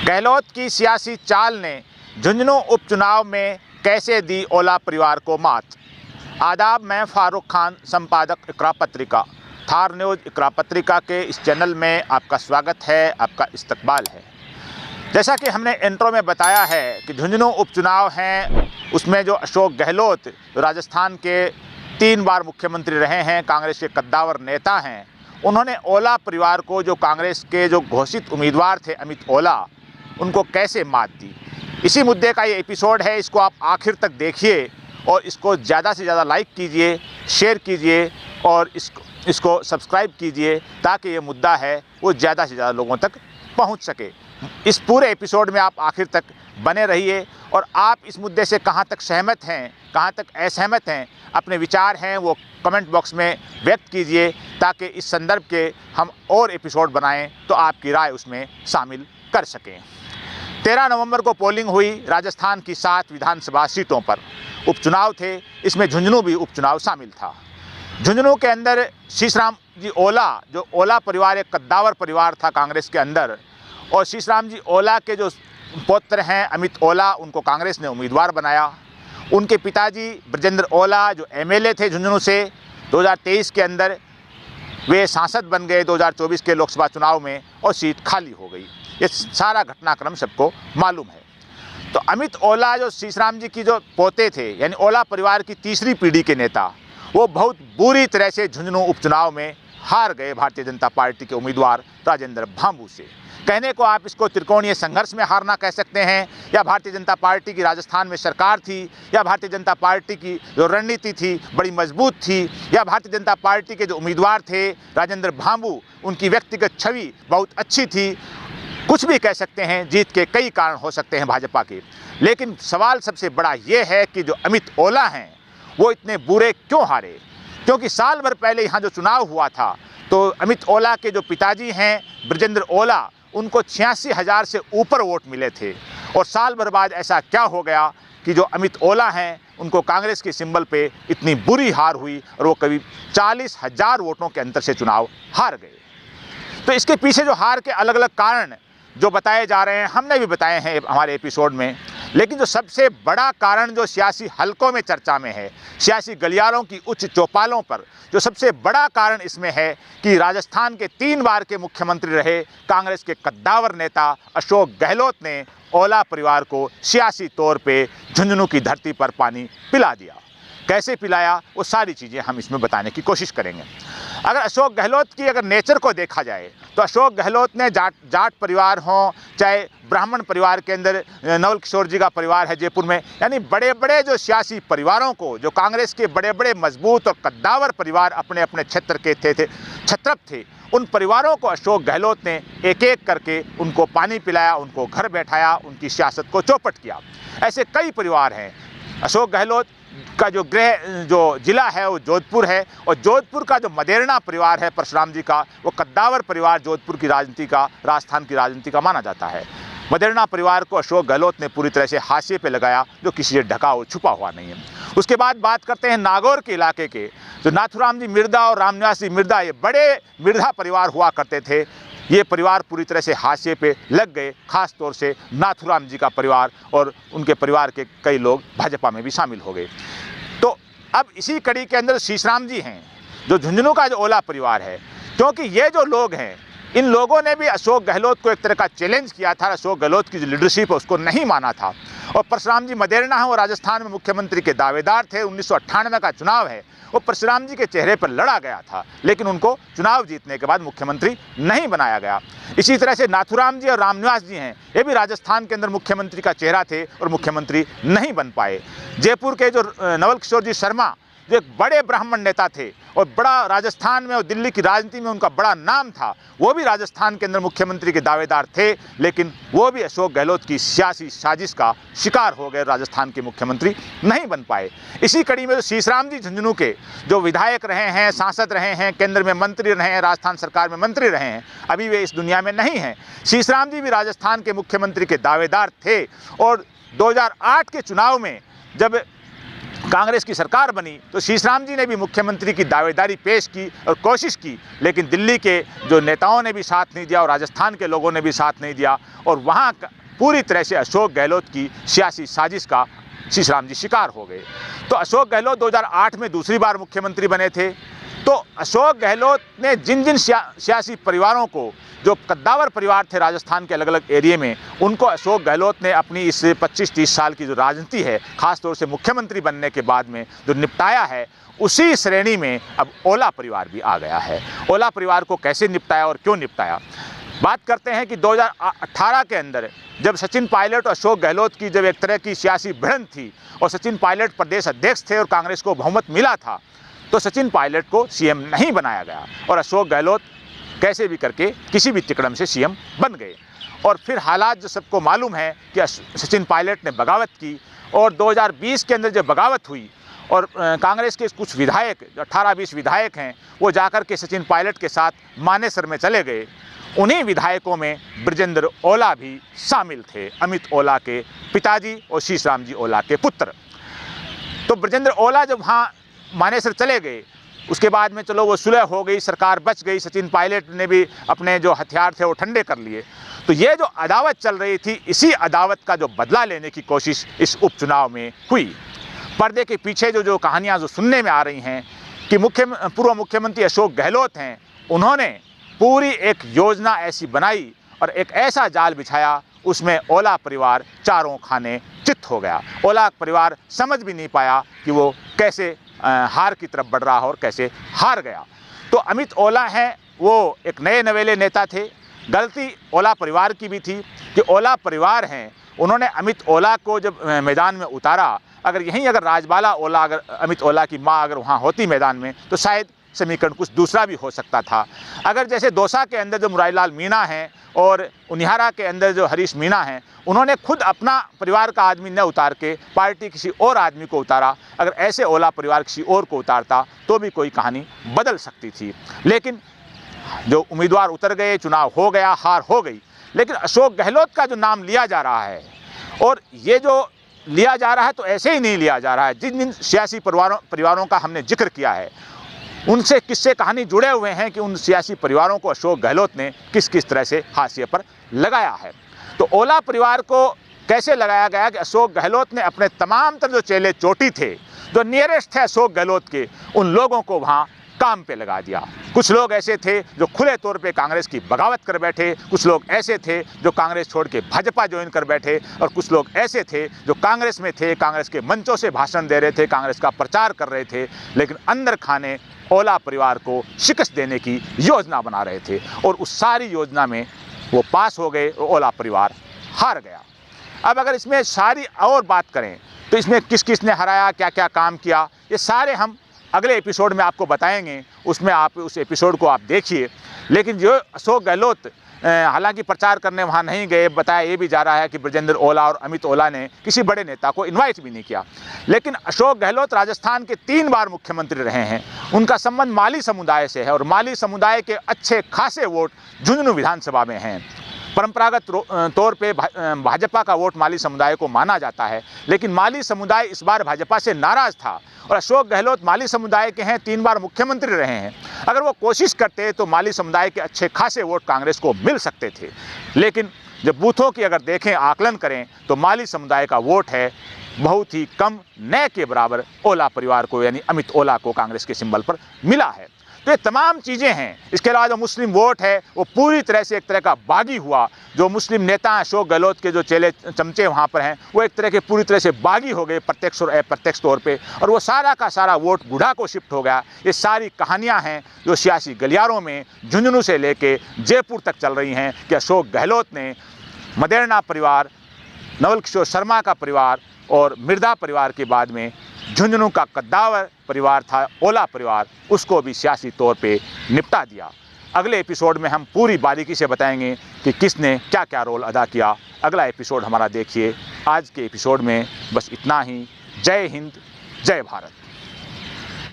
गहलोत की सियासी चाल ने झुंझुनू उपचुनाव में कैसे दी ओला परिवार को मात। आदाब, मैं फारूक खान, संपादक इकरा पत्रिका। थार न्यूज़ इकरा पत्रिका के इस चैनल में आपका स्वागत है, आपका इस्तकबाल है। जैसा कि हमने इंट्रो में बताया है कि झुंझुनू उपचुनाव हैं, उसमें जो अशोक गहलोत राजस्थान के 3 बार मुख्यमंत्री रहे हैं, कांग्रेस के कद्दावर नेता हैं, उन्होंने ओला परिवार को, जो कांग्रेस के जो घोषित उम्मीदवार थे अमित ओला, उनको कैसे मात दी। इसी मुद्दे का ये एपिसोड है। इसको आप आखिर तक देखिए और इसको ज़्यादा से ज़्यादा लाइक कीजिए, शेयर कीजिए और इसको सब्सक्राइब कीजिए ताकि ये मुद्दा है वो ज़्यादा से ज़्यादा लोगों तक पहुंच सके। इस पूरे एपिसोड में आप आखिर तक बने रहिए और आप इस मुद्दे से कहां तक सहमत हैं, कहां तक असहमत हैं, अपने विचार हैं वो कमेंट बॉक्स में व्यक्त कीजिए ताकि इस संदर्भ के हम और एपिसोड बनाएं तो आपकी राय उसमें शामिल कर सकें। 13 नवंबर को पोलिंग हुई राजस्थान की 7 विधानसभा सीटों पर। उपचुनाव थे, इसमें झुंझुनू भी उपचुनाव शामिल था। झुंझुनू के अंदर शीशराम जी ओला, जो ओला परिवार एक कद्दावर परिवार था कांग्रेस के अंदर, और शीशराम जी ओला के जो पौत्र हैं अमित ओला, उनको कांग्रेस ने उम्मीदवार बनाया। उनके पिताजी ब्रजेंद्र ओला जो एमएलए थे झुंझुनू से, 2023 के अंदर वे सांसद बन गए 2024 के लोकसभा चुनाव में और सीट खाली हो गई। ये सारा घटनाक्रम सबको मालूम है। तो अमित ओला जो शीशराम जी की जो पोते थे, यानी ओला परिवार की तीसरी पीढ़ी के नेता, वो बहुत बुरी तरह से झुंझुनू उपचुनाव में हार गए भारतीय जनता पार्टी के उम्मीदवार राजेंद्र भांबू से। कहने को आप इसको त्रिकोणीय संघर्ष में हारना कह सकते हैं, या भारतीय जनता पार्टी की राजस्थान में सरकार थी, या भारतीय जनता पार्टी की जो रणनीति थी बड़ी मजबूत थी, या भारतीय जनता पार्टी के जो उम्मीदवार थे राजेंद्र भांबू, उनकी व्यक्तिगत छवि बहुत अच्छी थी। कुछ भी कह सकते हैं, जीत के कई कारण हो सकते हैं भाजपा के। लेकिन सवाल सबसे बड़ा ये है कि जो अमित ओला हैं वो इतने बुरे क्यों हारे। क्योंकि साल भर पहले यहाँ जो चुनाव हुआ था तो अमित ओला के जो पिताजी हैं ब्रजेंद्र ओला, उनको 86,000 से ऊपर वोट मिले थे। और साल भर बाद ऐसा क्या हो गया कि जो अमित ओला हैं उनको कांग्रेस के सिंबल पे इतनी बुरी हार हुई और वो करीब 40,000 वोटों के अंतर से चुनाव हार गए। तो इसके पीछे जो हार के अलग अलग कारण जो बताए जा रहे हैं, हमने भी बताए हैं हमारे एपिसोड में। लेकिन जो सबसे बड़ा कारण जो सियासी हलकों में चर्चा में है, सियासी गलियारों की उच्च चौपालों पर, जो सबसे बड़ा कारण इसमें है कि राजस्थान के 3 बार के मुख्यमंत्री रहे कांग्रेस के कद्दावर नेता अशोक गहलोत ने ओला परिवार को सियासी तौर पे झुंझुनू की धरती पर पानी पिला दिया। कैसे पिलाया, वो सारी चीज़ें हम इसमें बताने की कोशिश करेंगे। अगर अशोक गहलोत की अगर नेचर को देखा जाए तो अशोक गहलोत ने जाट परिवार हो, चाहे ब्राह्मण परिवार के अंदर नवल किशोर जी का परिवार है जयपुर में, यानी बड़े बड़े जो सियासी परिवारों को, जो कांग्रेस के बड़े बड़े मजबूत और कद्दावर परिवार अपने अपने क्षेत्र के छत्रप थे, उन परिवारों को अशोक गहलोत ने एक एक करके उनको पानी पिलाया, उनको घर बैठाया, उनकी सियासत को चौपट किया। ऐसे कई परिवार हैं। अशोक गहलोत का जो जिला है वो जोधपुर है, और जोधपुर का जो मदेरणा परिवार है परशुराम जी का, वो कद्दावर परिवार जोधपुर की राजनीति का, राजस्थान की राजनीति का माना जाता है। मदेरणा परिवार को अशोक गहलोत ने पूरी तरह से हाशिए पे लगाया, जो किसी से ढका और छुपा हुआ नहीं है। उसके बाद बात करते हैं नागौर के इलाके के, जो नाथुराम जी मिर्दा और रामनिवास जी मिर्दा, ये बड़े मिर्दा परिवार हुआ करते थे। ये परिवार पूरी तरह से हाशिए पे लग गए, खास तौर से नाथुराम जी का परिवार, और उनके परिवार के कई लोग भाजपा में भी शामिल हो गए। तो अब इसी कड़ी के अंदर शीशराम जी हैं, जो झुंझुनू का जो ओला परिवार है। क्योंकि ये जो लोग हैं, इन लोगों ने भी अशोक गहलोत को एक तरह का चैलेंज किया था। अशोक गहलोत की जो लीडरशिप है उसको नहीं माना था। और परशुराम जी मदेरणा है, वो राजस्थान में मुख्यमंत्री के दावेदार थे। 1998 का चुनाव है, वो परशुराम जी के चेहरे पर लड़ा गया था, लेकिन उनको चुनाव जीतने के बाद मुख्यमंत्री नहीं बनाया गया। इसी तरह से नाथुराम जी और रामनिवास जी हैं, ये भी राजस्थान के अंदर मुख्यमंत्री का चेहरा थे और मुख्यमंत्री नहीं बन पाए। जयपुर के जो नवल किशोर जी शर्मा, जो एक बड़े ब्राह्मण नेता थे और बड़ा राजस्थान में और दिल्ली की राजनीति में उनका बड़ा नाम था, वो भी राजस्थान के अंदर मुख्यमंत्री के दावेदार थे, लेकिन वो भी अशोक गहलोत की सियासी साजिश का शिकार हो गए, राजस्थान के मुख्यमंत्री नहीं बन पाए। इसी कड़ी में जो शीशराम जी झुंझुनू के जो विधायक रहे हैं, सांसद रहे हैं, केंद्र में मंत्री रहे हैं, राजस्थान सरकार में मंत्री रहे हैं, अभी वे इस दुनिया में नहीं हैं। शीशराम जी भी राजस्थान के मुख्यमंत्री के दावेदार थे, और 2008 के चुनाव में जब कांग्रेस की सरकार बनी तो शीशराम जी ने भी मुख्यमंत्री की दावेदारी पेश की और कोशिश की, लेकिन दिल्ली के जो नेताओं ने भी साथ नहीं दिया और राजस्थान के लोगों ने भी साथ नहीं दिया, और वहाँ पूरी तरह से अशोक गहलोत की सियासी साजिश का शीश राम जी शिकार हो गए। तो अशोक गहलोत 2008 में दूसरी बार मुख्यमंत्री बने थे। तो अशोक गहलोत ने जिन जिन सियासी परिवारों को, जो कद्दावर परिवार थे राजस्थान के अलग अलग एरिया में, उनको अशोक गहलोत ने अपनी इस 25-30 साल की जो राजनीति है, खासतौर से मुख्यमंत्री बनने के बाद में जो निपटाया है, उसी श्रेणी में अब ओला परिवार भी आ गया है। ओला परिवार को कैसे निपटाया और क्यों निपटाया, बात करते हैं कि 2018 के अंदर जब सचिन पायलट और अशोक गहलोत की जब एक तरह की सियासी भिड़ंत थी और सचिन पायलट प्रदेश अध्यक्ष थे और कांग्रेस को बहुमत मिला था, तो सचिन पायलट को सीएम नहीं बनाया गया और अशोक गहलोत कैसे भी करके किसी भी तिकड़म से सीएम बन गए। और फिर हालात जो सबको मालूम है कि सचिन पायलट ने बगावत की और 2020 के अंदर जब बगावत हुई और कांग्रेस के कुछ विधायक, 18-20 विधायक हैं, वो जाकर के सचिन पायलट के साथ मानेसर में चले गए। उन्हीं विधायकों में बृजेंद्र ओला भी शामिल थे, अमित ओला के पिताजी और शीश राम जी ओला के पुत्र। तो बृजेंद्र ओला जब वहाँ मानेसर चले गए, उसके बाद में चलो वो सुलह हो गई, सरकार बच गई, सचिन पायलट ने भी अपने जो हथियार थे वो ठंडे कर लिए। तो ये जो अदावत चल रही थी, इसी अदावत का जो बदला लेने की कोशिश इस उपचुनाव में हुई। पर्दे के पीछे जो कहानियाँ जो सुनने में आ रही हैं कि पूर्व मुख्यमंत्री अशोक गहलोत हैं, उन्होंने पूरी एक योजना ऐसी बनाई और एक ऐसा जाल बिछाया, उसमें ओला परिवार चारों खाने चित हो गया। ओला परिवार समझ भी नहीं पाया कि वो कैसे हार की तरफ बढ़ रहा और कैसे हार गया। तो अमित ओला हैं, वो एक नए नवेले नेता थे। गलती ओला परिवार की भी थी कि ओला परिवार हैं, उन्होंने अमित ओला को जब मैदान में उतारा, अगर राजबाला ओला, अगर अमित ओला की माँ अगर वहाँ होती मैदान में, तो शायद समीकरण कुछ दूसरा भी हो सकता था। अगर जैसे दौसा के अंदर जो मुरारीलाल मीणा हैं और उनिहारा के अंदर जो हरीश मीणा हैं, उन्होंने खुद अपना परिवार का आदमी न उतार के पार्टी किसी और आदमी को उतारा, अगर ऐसे ओला परिवार किसी और को उतारता तो भी कोई कहानी बदल सकती थी। लेकिन जो उम्मीदवार उतर गए, चुनाव हो गया, हार हो गई। लेकिन अशोक गहलोत का जो नाम लिया जा रहा है, और ये जो लिया जा रहा है तो ऐसे ही नहीं लिया जा रहा है। जिन जिन सियासी परिवारों का हमने जिक्र किया है, उनसे किस्से कहानी जुड़े हुए हैं कि उन सियासी परिवारों को अशोक गहलोत ने किस किस तरह से हाशिए पर लगाया है। तो ओला परिवार को कैसे लगाया गया कि अशोक गहलोत ने अपने तमाम तरह जो चेले चोटी थे, जो नियरेस्ट थे अशोक गहलोत के, उन लोगों को वहाँ काम पे लगा दिया। कुछ लोग ऐसे थे जो खुले तौर पे कांग्रेस की बगावत कर बैठे, कुछ लोग ऐसे थे जो कांग्रेस छोड़ के भाजपा ज्वाइन कर बैठे, और कुछ लोग ऐसे थे जो कांग्रेस में थे, कांग्रेस के मंचों से भाषण दे रहे थे, कांग्रेस का प्रचार कर रहे थे, लेकिन अंदर खाने ओला परिवार को शिकस्त देने की योजना बना रहे थे। और उस सारी योजना में वो पास हो गए और ओला परिवार हार गया। अब अगर इसमें सारी और बात करें तो इसमें किस किस ने हराया, क्या क्या काम किया, ये सारे हम अगले एपिसोड में आपको बताएंगे। उसमें आप उस एपिसोड को आप देखिए। लेकिन जो अशोक गहलोत हालांकि प्रचार करने वहाँ नहीं गए, बताया ये भी जा रहा है कि बृजेंद्र ओला और अमित ओला ने किसी बड़े नेता को इनवाइट भी नहीं किया। लेकिन अशोक गहलोत राजस्थान के 3 बार मुख्यमंत्री रहे हैं। उनका संबंध माली समुदाय से है और माली समुदाय के अच्छे खासे वोट झुंझुनू विधानसभा में हैं। परंपरागत तौर पे भाजपा का वोट माली समुदाय को माना जाता है, लेकिन माली समुदाय इस बार भाजपा से नाराज़ था और अशोक गहलोत माली समुदाय के हैं, 3 बार मुख्यमंत्री रहे हैं। अगर वो कोशिश करते तो माली समुदाय के अच्छे खासे वोट कांग्रेस को मिल सकते थे। लेकिन जब बूथों की अगर देखें, आकलन करें, तो माली समुदाय का वोट है बहुत ही कम, न के बराबर ओला परिवार को यानी अमित ओला को कांग्रेस के सिंबल पर मिला है। तो ये तमाम चीज़ें हैं। इसके अलावा जो मुस्लिम वोट है वो पूरी तरह से एक तरह का बागी हुआ। जो मुस्लिम नेता अशोक गहलोत के जो चेले चमचे वहाँ पर हैं, वो एक तरह के पूरी तरह से बागी हो गए प्रत्यक्ष और अप्रत्यक्ष तौर पे, और वो सारा का सारा वोट बूढ़ा को शिफ्ट हो गया। ये सारी कहानियाँ हैं जो सियासी गलियारों में झुंझुनू से लेके जयपुर तक चल रही हैं कि अशोक गहलोत ने मदेरणा परिवार, नवल किशोर शर्मा का परिवार और मिर्धा परिवार के बाद में झुंझुनू का कद्दावर परिवार था ओला परिवार, उसको भी सियासी तौर पे निपटा दिया। अगले एपिसोड में हम पूरी बारीकी से बताएंगे कि किसने क्या क्या रोल अदा किया। अगला एपिसोड हमारा देखिए। आज के एपिसोड में बस इतना ही। जय हिंद, जय भारत।